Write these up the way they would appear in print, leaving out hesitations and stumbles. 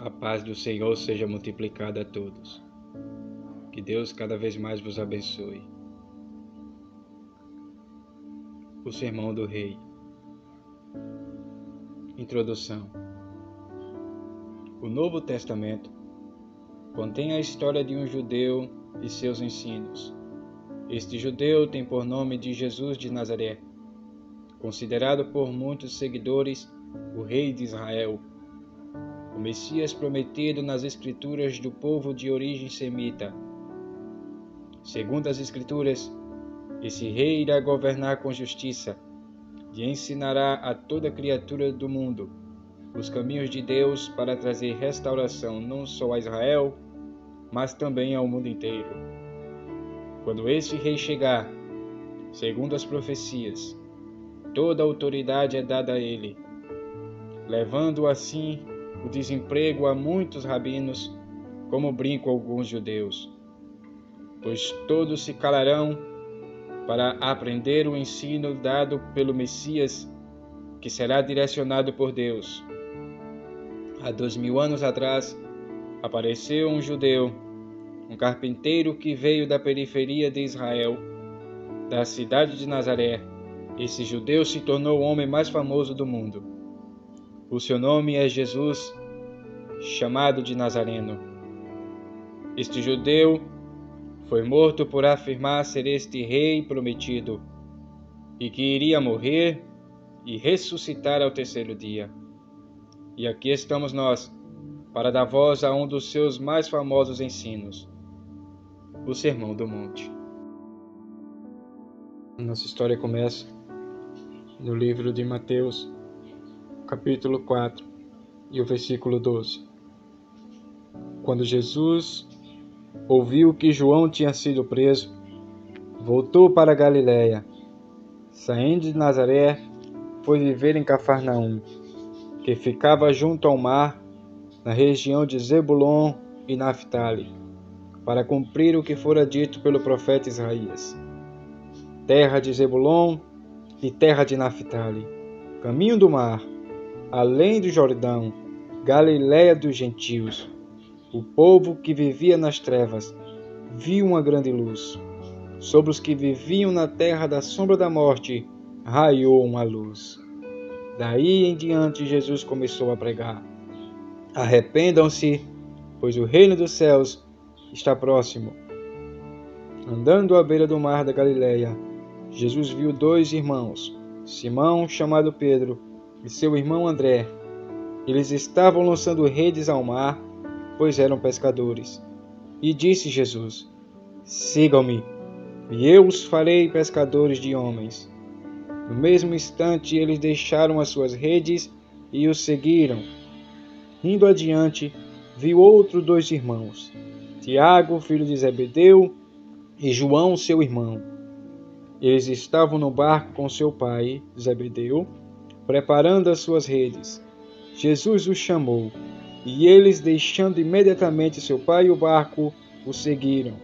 A paz do Senhor seja multiplicada a todos. Que Deus cada vez mais vos abençoe. O Sermão do Rei. Introdução. O Novo Testamento contém a história de um judeu e seus ensinos. Este judeu tem por nome de Jesus de Nazaré, considerado por muitos seguidores o Rei de Israel, o Messias prometido nas Escrituras do povo de origem semita. Segundo as Escrituras, esse rei irá governar com justiça e ensinará a toda criatura do mundo os caminhos de Deus para trazer restauração não só a Israel, mas também ao mundo inteiro. Quando esse rei chegar, segundo as profecias, toda a autoridade é dada a ele, levando assim o desemprego a muitos rabinos, como brincam alguns judeus, pois todos se calarão para aprender o ensino dado pelo Messias, que será direcionado por Deus. Há 2000 anos atrás, apareceu um judeu, um carpinteiro que veio da periferia de Israel, da cidade de Nazaré. Esse judeu se tornou o homem mais famoso do mundo. O seu nome é Jesus, chamado de Nazareno. Este judeu foi morto por afirmar ser este rei prometido e que iria morrer e ressuscitar ao terceiro dia. E aqui estamos nós, para dar voz a um dos seus mais famosos ensinos, o Sermão do Monte. Nossa história começa no livro de Mateus, capítulo 4, e o versículo 12. Quando Jesus ouviu que João tinha sido preso, voltou para Galiléia. Saindo de Nazaré, foi viver em Cafarnaum, que ficava junto ao mar, na região de Zebulon e Naftali, para cumprir o que fora dito pelo profeta Isaías. Terra de Zebulon e terra de Naftali, caminho do mar, além do Jordão, Galiléia dos gentios. O povo que vivia nas trevas viu uma grande luz. Sobre os que viviam na terra da sombra da morte, raiou uma luz. Daí em diante Jesus começou a pregar: arrependam-se, pois o reino dos céus está próximo. Andando à beira do mar da Galiléia, Jesus viu dois irmãos, Simão, chamado Pedro, e seu irmão André. Eles estavam lançando redes ao mar, pois eram pescadores. E disse Jesus: sigam-me, e eu os farei pescadores de homens. No mesmo instante eles deixaram as suas redes e os seguiram. Indo adiante, viu outros dois irmãos, Tiago, filho de Zebedeu, e João, seu irmão. Eles estavam no barco com seu pai, Zebedeu, preparando as suas redes. Jesus os chamou, e eles, deixando imediatamente seu pai e o barco, o seguiram.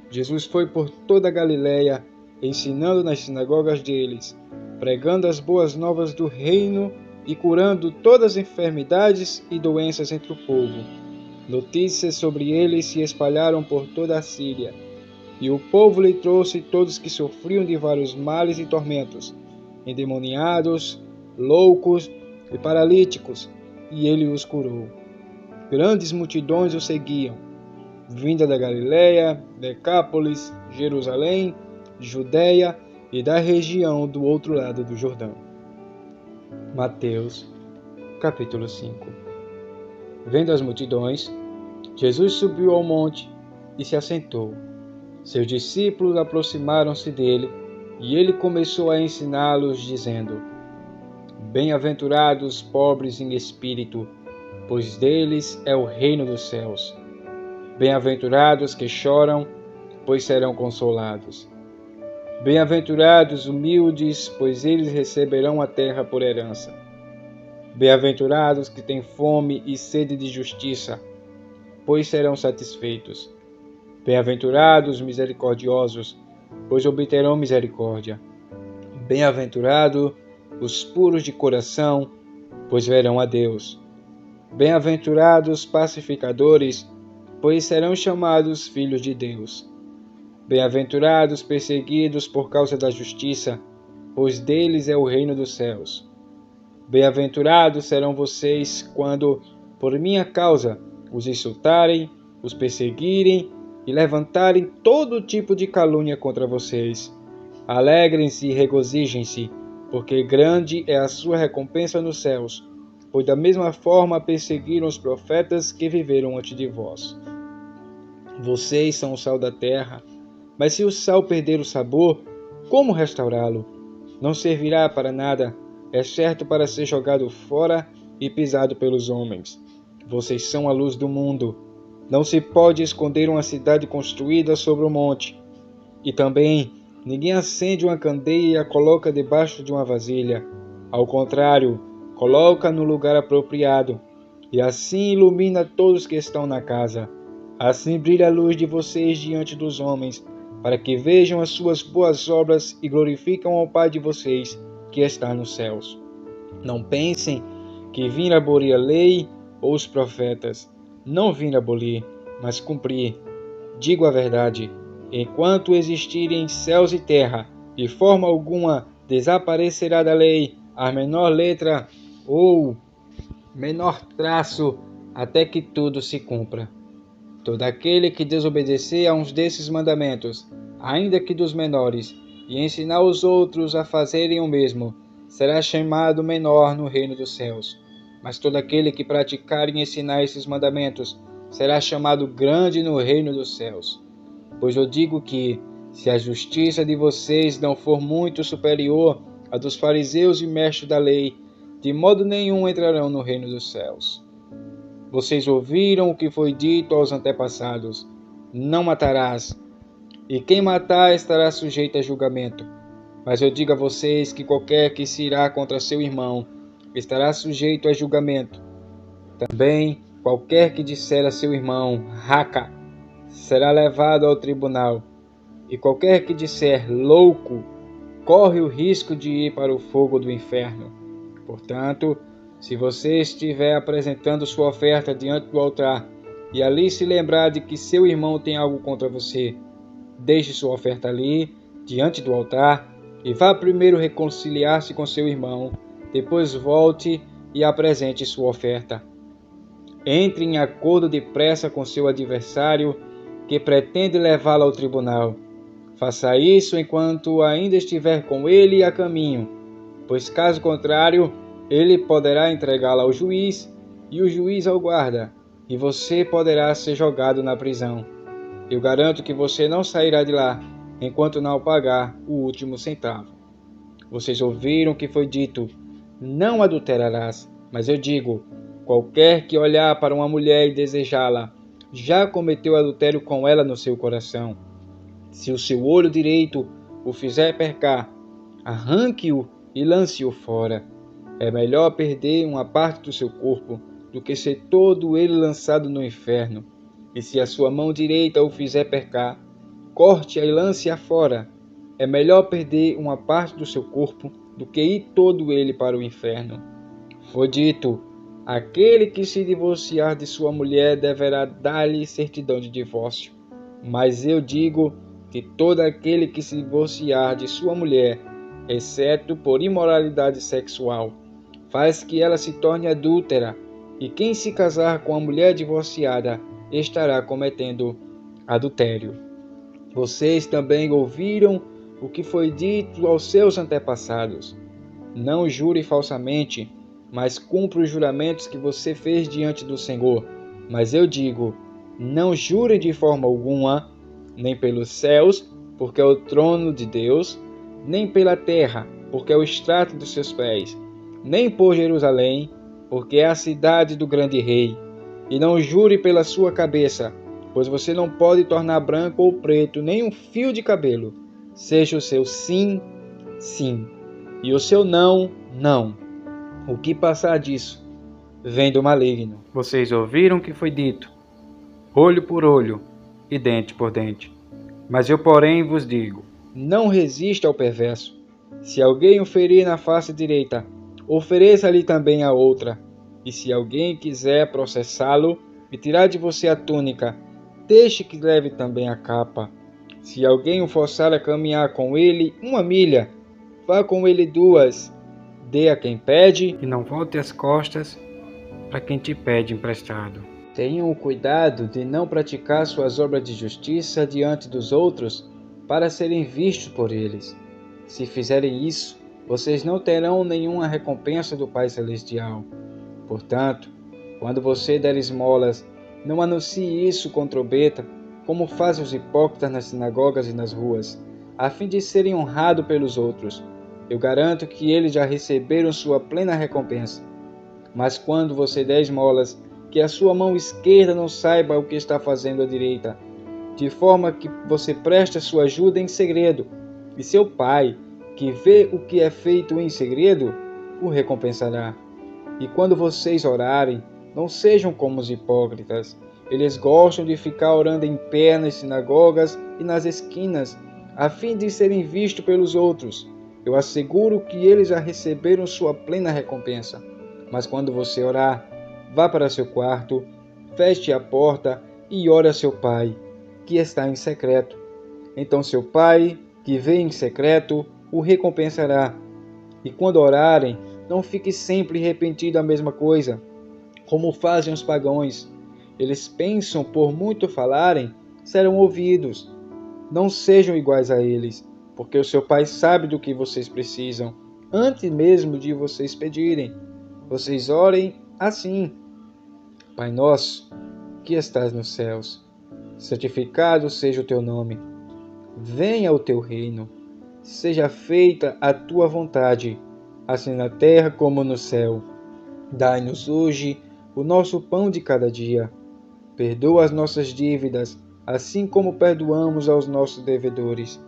Jesus foi por toda a Galiléia, ensinando nas sinagogas deles, pregando as boas novas do reino e curando todas as enfermidades e doenças entre o povo. Notícias sobre ele se espalharam por toda a Síria, e o povo lhe trouxe todos que sofriam de vários males e tormentos, endemoniados, loucos e paralíticos, e ele os curou. Grandes multidões o seguiam, vinda da Galiléia, Decápolis, Jerusalém, Judéia e da região do outro lado do Jordão. Mateus, capítulo 5. Vendo as multidões, Jesus subiu ao monte e se assentou. Seus discípulos aproximaram-se dele, e ele começou a ensiná-los, dizendo: bem-aventurados os pobres em espírito, pois deles é o reino dos céus. Bem-aventurados que choram, pois serão consolados. Bem-aventurados os humildes, pois eles receberão a terra por herança. Bem-aventurados que têm fome e sede de justiça, pois serão satisfeitos. Bem-aventurados os misericordiosos, pois obterão misericórdia. Bem-aventurados os puros de coração, pois verão a Deus. Bem-aventurados pacificadores, pois serão chamados filhos de Deus. Bem-aventurados perseguidos por causa da justiça, pois deles é o reino dos céus. Bem-aventurados serão vocês quando, por minha causa, os insultarem, os perseguirem e levantarem todo tipo de calúnia contra vocês. Alegrem-se e regozijem-se, porque grande é a sua recompensa nos céus, pois da mesma forma perseguiram os profetas que viveram antes de vós. Vocês são o sal da terra, mas se o sal perder o sabor, como restaurá-lo? Não servirá para nada, exceto para ser jogado fora e pisado pelos homens. Vocês são a luz do mundo. Não se pode esconder uma cidade construída sobre um monte. E também, ninguém acende uma candeia e a coloca debaixo de uma vasilha. Ao contrário, coloca no lugar apropriado, e assim ilumina todos que estão na casa. Assim brilha a luz de vocês diante dos homens, para que vejam as suas boas obras e glorificam ao Pai de vocês, que está nos céus. Não pensem que vim abolir a lei ou os profetas. Não vim abolir, mas cumprir. Digo a verdade, enquanto existirem céus e terra, de forma alguma desaparecerá da lei a menor letra ou menor traço, até que tudo se cumpra. Todo aquele que desobedecer a uns desses mandamentos, ainda que dos menores, e ensinar os outros a fazerem o mesmo, será chamado menor no reino dos céus. Mas todo aquele que praticar e ensinar esses mandamentos será chamado grande no reino dos céus. Pois eu digo que, se a justiça de vocês não for muito superior à dos fariseus e mestres da lei, de modo nenhum entrarão no reino dos céus. Vocês ouviram o que foi dito aos antepassados: não matarás, e quem matar estará sujeito a julgamento. Mas eu digo a vocês que qualquer que se irá contra seu irmão estará sujeito a julgamento. Também qualquer que disser a seu irmão, raca, será levado ao tribunal. E qualquer que disser, louco, corre o risco de ir para o fogo do inferno. Portanto, se você estiver apresentando sua oferta diante do altar, e ali se lembrar de que seu irmão tem algo contra você, deixe sua oferta ali, diante do altar, e vá primeiro reconciliar-se com seu irmão, depois volte e apresente sua oferta. Entre em acordo depressa com seu adversário, que pretende levá-lo ao tribunal. Faça isso enquanto ainda estiver com ele a caminho, pois caso contrário, ele poderá entregá-la ao juiz, e o juiz ao guarda, e você poderá ser jogado na prisão. Eu garanto que você não sairá de lá, enquanto não pagar o último centavo. Vocês ouviram o que foi dito: não adulterarás, mas eu digo, qualquer que olhar para uma mulher e desejá-la, já cometeu adultério com ela no seu coração. Se o seu olho direito o fizer pecar, arranque-o e lance-o fora. É melhor perder uma parte do seu corpo do que ser todo ele lançado no inferno. E se a sua mão direita o fizer pecar, corte-a e lance-a fora. É melhor perder uma parte do seu corpo do que ir todo ele para o inferno. Foi dito: aquele que se divorciar de sua mulher deverá dar-lhe certidão de divórcio. Mas eu digo que todo aquele que se divorciar de sua mulher, exceto por imoralidade sexual, faz que ela se torne adúltera, e quem se casar com a mulher divorciada estará cometendo adultério. Vocês também ouviram o que foi dito aos seus antepassados: não jure falsamente, mas cumpra os juramentos que você fez diante do Senhor. Mas eu digo, não jure de forma alguma, nem pelos céus, porque é o trono de Deus, nem pela terra, porque é o estrato dos seus pés, nem por Jerusalém, porque é a cidade do grande rei. E não jure pela sua cabeça, pois você não pode tornar branco ou preto nem um fio de cabelo. Seja o seu sim, sim, e o seu não, não. O que passar disso vem do maligno. Vocês ouviram o que foi dito: olho por olho e dente por dente. Mas eu, porém, vos digo: não resista ao perverso. Se alguém o ferir na face direita, ofereça-lhe também a outra. E se alguém quiser processá-lo e tirar de você a túnica, deixe que leve também a capa. Se alguém o forçar a caminhar com ele 1 milha, vá com ele 2. Dê a quem pede e não volte as costas para quem te pede emprestado. Tenham o cuidado de não praticar suas obras de justiça diante dos outros para serem vistos por eles. Se fizerem isso, vocês não terão nenhuma recompensa do Pai Celestial. Portanto, quando você der esmolas, não anuncie isso com trombeta, como fazem os hipócritas nas sinagogas e nas ruas, a fim de serem honrados pelos outros. Eu garanto que eles já receberam sua plena recompensa. Mas quando você der esmolas, que a sua mão esquerda não saiba o que está fazendo a direita, de forma que você preste a sua ajuda em segredo, e seu Pai, que vê o que é feito em segredo, o recompensará. E quando vocês orarem, não sejam como os hipócritas. Eles gostam de ficar orando em pé nas sinagogas e nas esquinas, a fim de serem vistos pelos outros. Eu asseguro que eles já receberam sua plena recompensa. Mas quando você orar, vá para seu quarto, feche a porta e ore a seu Pai, que está em secreto. Então seu Pai, que vê em secreto, o recompensará. E quando orarem, não fique sempre repetindo a mesma coisa, como fazem os pagãos. Eles pensam, por muito falarem, serão ouvidos. Não sejam iguais a eles, porque o seu Pai sabe do que vocês precisam, antes mesmo de vocês pedirem. Vocês orem assim: Pai nosso, que estás nos céus, santificado seja o teu nome. Venha o teu reino. Seja feita a tua vontade, assim na terra como no céu. Dai-nos hoje o nosso pão de cada dia. Perdoa as nossas dívidas, assim como perdoamos aos nossos devedores.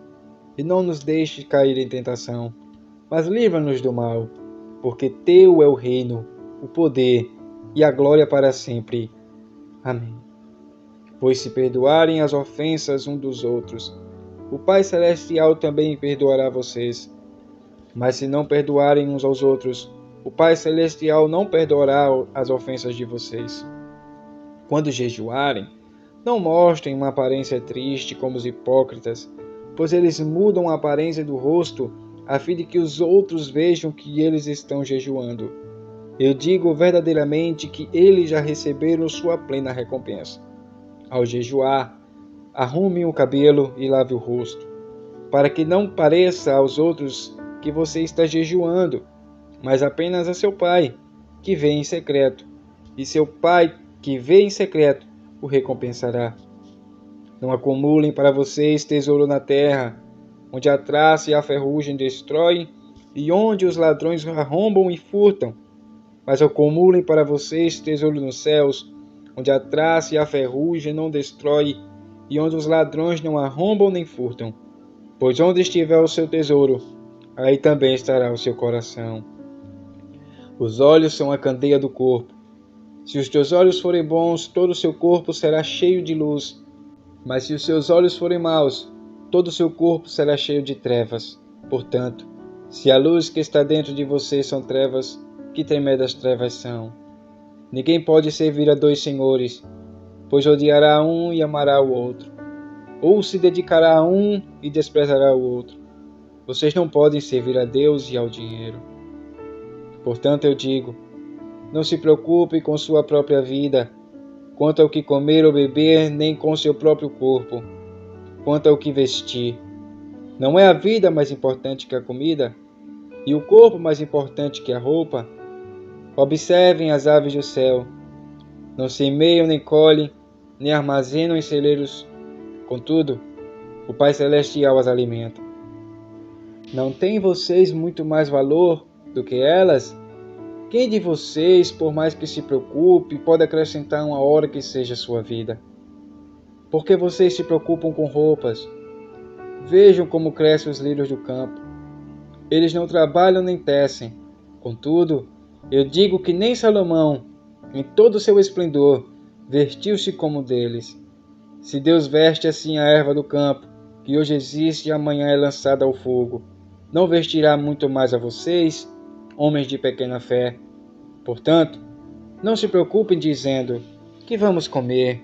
E não nos deixes cair em tentação, mas livra-nos do mal, porque teu é o reino, o poder e a glória para sempre. Amém. Pois se perdoarem as ofensas uns dos outros, o Pai Celestial também perdoará vocês. Mas se não perdoarem uns aos outros, o Pai Celestial não perdoará as ofensas de vocês. Quando jejuarem, não mostrem uma aparência triste como os hipócritas, pois eles mudam a aparência do rosto a fim de que os outros vejam que eles estão jejuando. Eu digo verdadeiramente que eles já receberam sua plena recompensa. Ao jejuar, arrume o cabelo e lave o rosto, para que não pareça aos outros que você está jejuando, mas apenas a seu Pai, que vê em secreto, e seu Pai, que vê em secreto, o recompensará. Não acumulem para vocês tesouro na terra, onde a traça e a ferrugem destroem, e onde os ladrões arrombam e furtam, mas acumulem para vocês tesouro nos céus, onde a traça e a ferrugem não destrói, e onde os ladrões não arrombam nem furtam. Pois onde estiver o seu tesouro, aí também estará o seu coração. Os olhos são a candeia do corpo. Se os teus olhos forem bons, todo o seu corpo será cheio de luz. Mas se os seus olhos forem maus, todo o seu corpo será cheio de trevas. Portanto, se a luz que está dentro de você são trevas, que tremendas trevas são! Ninguém pode servir a 2 senhores, pois odiará um e amará o outro, ou se dedicará a um e desprezará o outro. Vocês não podem servir a Deus e ao dinheiro. Portanto, eu digo, não se preocupe com sua própria vida, quanto ao que comer ou beber, nem com seu próprio corpo, quanto ao que vestir. Não é a vida mais importante que a comida, e o corpo mais importante que a roupa? Observem as aves do céu. Não semeiam nem colhem, nem armazenam em celeiros. Contudo, o Pai Celestial as alimenta. Não têm vocês muito mais valor do que elas? Quem de vocês, por mais que se preocupe, pode acrescentar uma hora que seja sua vida? Porque vocês se preocupam com roupas? Vejam como crescem os lírios do campo. Eles não trabalham nem tecem. Contudo, eu digo que nem Salomão, em todo o seu esplendor, vestiu-se como deles. Se Deus veste assim a erva do campo, que hoje existe e amanhã é lançada ao fogo, não vestirá muito mais a vocês, homens de pequena fé? Portanto, Não se preocupem dizendo: que vamos comer?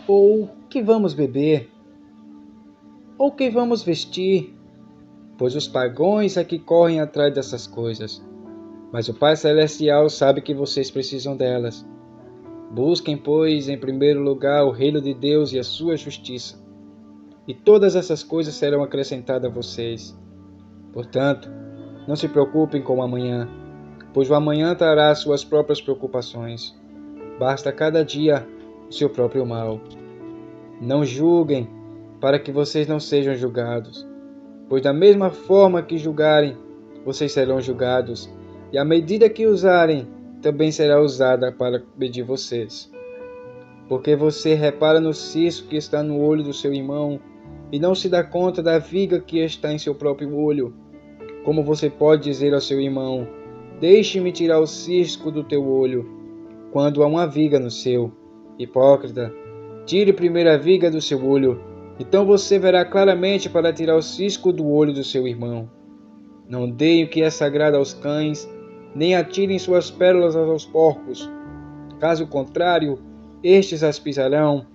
Ou que vamos beber? Ou que vamos vestir? Pois os pagãos é que correm atrás dessas coisas. Mas o Pai Celestial sabe que vocês precisam delas. Busquem, pois, em primeiro lugar o reino de Deus e a sua justiça, e todas essas coisas serão acrescentadas a vocês. Portanto, não se preocupem com o amanhã, pois o amanhã trará suas próprias preocupações. Basta cada dia o seu próprio mal. Não julguem, para que vocês não sejam julgados, pois da mesma forma que julgarem, vocês serão julgados, e a medida que usarem também será usada para medir vocês. Porque você repara no cisco que está no olho do seu irmão, e não se dá conta da viga que está em seu próprio olho. Como você pode dizer ao seu irmão: deixe-me tirar o cisco do teu olho, quando há uma viga no seu? Hipócrita, tire primeiro a viga do seu olho, então você verá claramente para tirar o cisco do olho do seu irmão. Não deem o que é sagrado aos cães, nem atirem suas pérolas aos porcos. Caso contrário, estes as pisarão,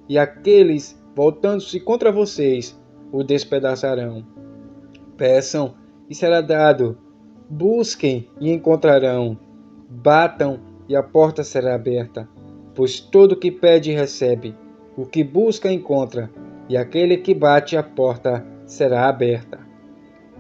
e aqueles, voltando-se contra vocês, o despedaçarão. Peçam, e será dado. Busquem, e encontrarão. Batam, e a porta será aberta. Pois todo o que pede recebe, o que busca encontra, e aquele que bate a porta será aberta.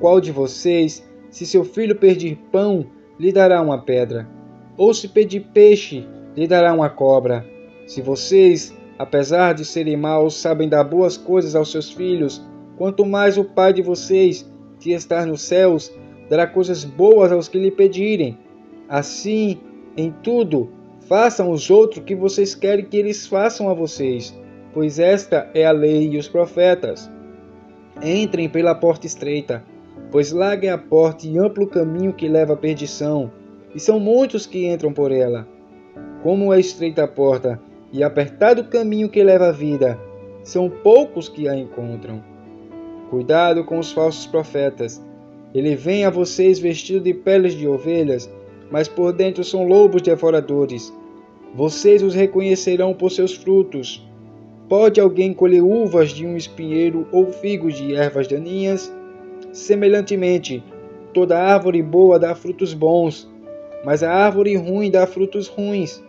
Qual de vocês, se seu filho pedir pão, lhe dará uma pedra? Ou se pedir peixe, lhe dará uma cobra? Se vocês, apesar de serem maus, sabem dar boas coisas aos seus filhos, quanto mais o Pai de vocês, que está nos céus, dará coisas boas aos que lhe pedirem. Assim, em tudo, façam os outros o que vocês querem que eles façam a vocês, pois esta é a lei e os profetas. Entrem pela porta estreita, pois larga é a porta e amplo o caminho que leva à perdição, e são muitos que entram por ela. Como é estreita a porta e apertado o caminho que leva à vida, são poucos que a encontram. Cuidado com os falsos profetas. Ele vem a vocês vestido de peles de ovelhas, mas por dentro são lobos devoradores. Vocês os reconhecerão por seus frutos. Pode alguém colher uvas de um espinheiro ou figos de ervas daninhas? Semelhantemente, toda árvore boa dá frutos bons, mas a árvore ruim dá frutos ruins.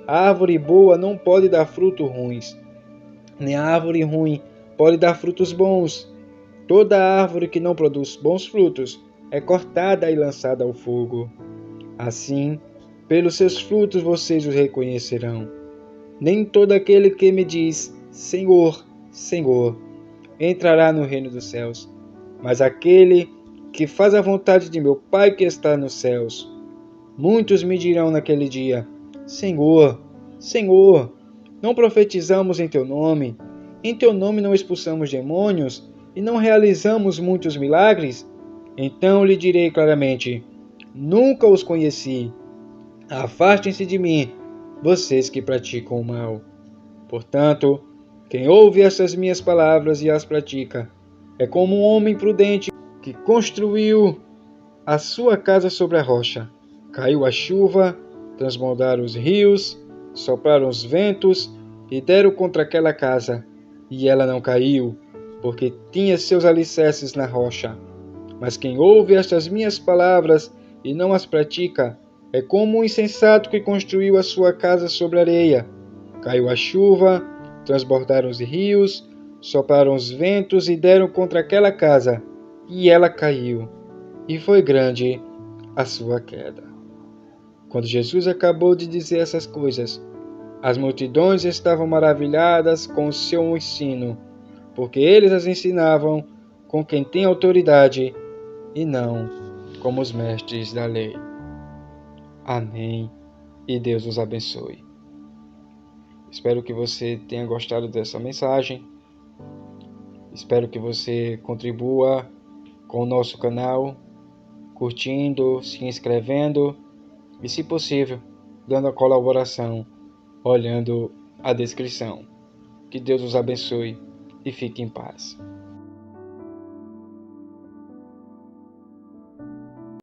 A árvore boa não pode dar frutos ruins, nem a árvore ruim pode dar frutos bons. Toda árvore que não produz bons frutos é cortada e lançada ao fogo. Assim, pelos seus frutos vocês os reconhecerão. Nem todo aquele que me diz: Senhor, Senhor, entrará no reino dos céus, mas aquele que faz a vontade de meu Pai que está nos céus. Muitos me dirão naquele dia: Senhor, Senhor, não profetizamos em teu nome não expulsamos demônios e não realizamos muitos milagres? Então lhe direi claramente: nunca os conheci. Afastem-se de mim, vocês que praticam o mal. Portanto, quem ouve essas minhas palavras e as pratica, é como um homem prudente que construiu a sua casa sobre a rocha. Caiu a chuva, transbordaram os rios, sopraram os ventos e deram contra aquela casa, e ela não caiu, porque tinha seus alicerces na rocha. Mas quem ouve estas minhas palavras e não as pratica, é como um insensato que construiu a sua casa sobre areia. Caiu a chuva, transbordaram os rios, sopraram os ventos e deram contra aquela casa, e ela caiu, e foi grande a sua queda. Quando Jesus acabou de dizer essas coisas, as multidões estavam maravilhadas com o seu ensino, porque eles as ensinavam com quem tem autoridade e não como os mestres da lei. Amém. E Deus os abençoe. Espero que você tenha gostado dessa mensagem. Espero que você contribua com o nosso canal, curtindo, se inscrevendo e, se possível, dando a colaboração, olhando a descrição. Que Deus os abençoe e fique em paz.